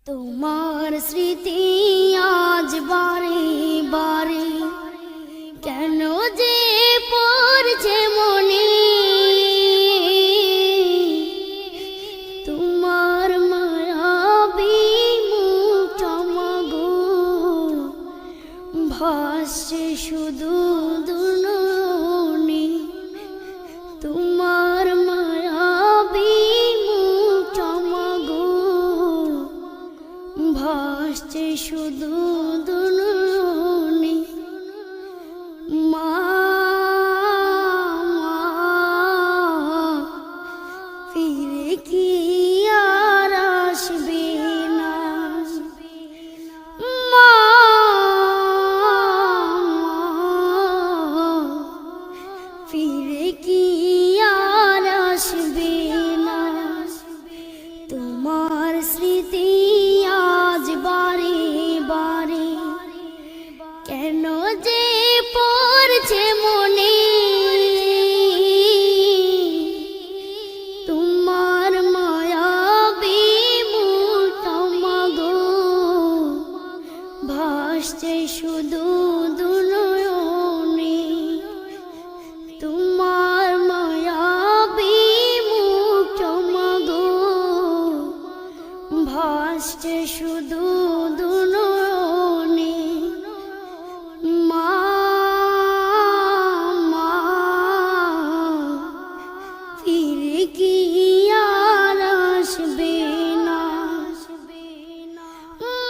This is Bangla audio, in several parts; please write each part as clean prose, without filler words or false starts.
তোমার স্মৃতি আজ বারে বারে কেন যে পড়ছে মনে, তোমার মায়াবী মুখটা মাগো ভাসছে শুধু দুনয়নে, তোমার মায়াবী মুখটা মাগো ভাসছে শুধু দুনয়নে। মা ফিরে কি আর আসবে না, মা ফিরে কি আর আসবে না। তোমার স্মৃতি আজ বারে বারে কেন যে পড়ছে মনে, তোমার মায়াবী মুখটা মাগো ভাসছে শুধু দুনয়নে, তোমার মায়াবী মুখটা মাগো ভাসছে শুধু দুনয়নে। মা ফিরে কি আর আসবে না,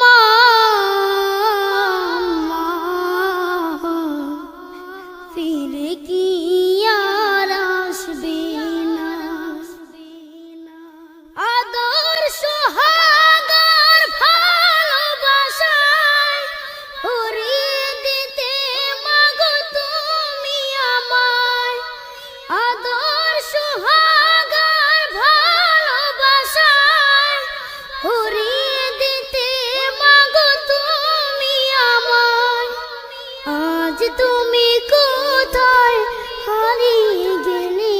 মা ফিরে কি আর আসবে না। আদর্শ হাগার ভালোবাসায় হরিয়ে দিতে মাগো তুমি আমায়, আদর্শ হাগার ভালোবাসায় হরিয়ে দিতে মাগো তুমি আমায়। আজ তুমি কোথায় হারিয়ে গেলে,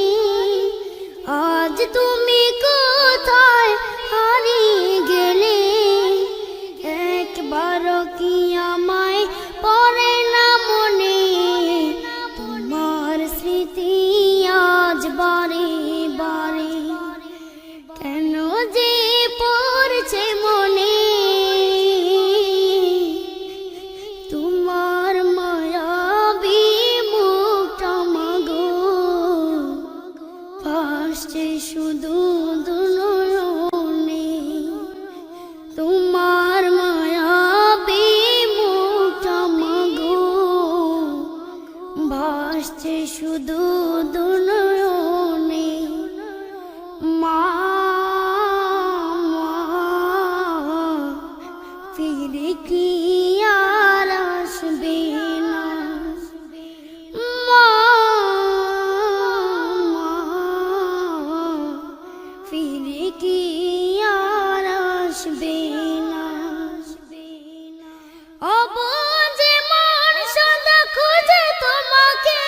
আজ তুমি কোথায় হারিয়ে গেলে, একবারও কি আমায় পড়ে না মনে, তোমার স্মৃতি আজ বারে বারে কেন যে পড়ছে মনে, তোমার মায়াবী মুখটা মাগো ভাসছে শুধু দুনয়নে, তোমার মায়াবী মুখটা মাগো ভাসছে শুধু দুনয়নে। মা ফিরে কি আর আসবে না, মা ফিরে কি আর আসবে না। অবুঝে মন সদা খুঁজে তোমাকে,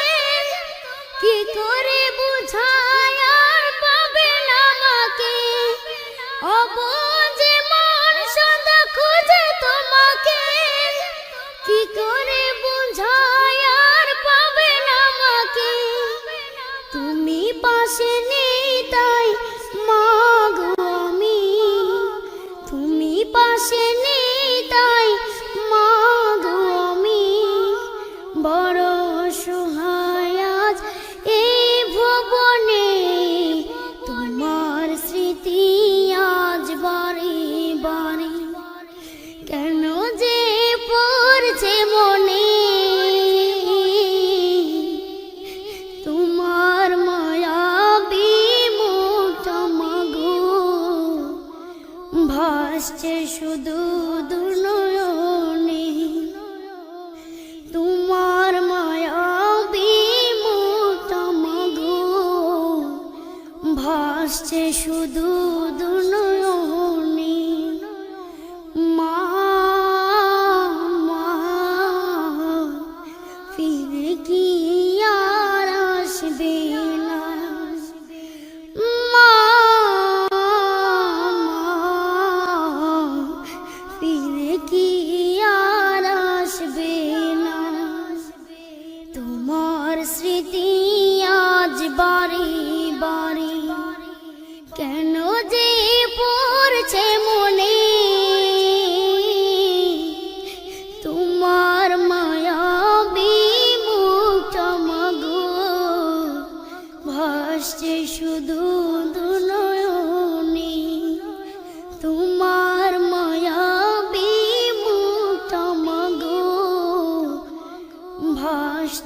কি করে বুঝায় আর পাবে না আমাকে। অবুঝে মন সদা খুঁজে তোমাকে, কি করে বুঝায় আর পাবে না আমাকে। তুমি পাশে নেই তাই মাগো আমি, তুমি পাশে নেই তাই মাগো আমি, বড় অসহায় আজ এই ভুবনে, তোমার স্মৃতি আজ বারে বারে কেন যে পড়ছে মনে, তোমার মায়াবী মুখটা মাগো ভাসছে শুধু দুনয়নে, তোমার মায়াবী মুখটা মাগো ভাসছে শুধু দুনয়নে। মা ফিরে কি আর আসবে না, মা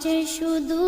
সে শুধু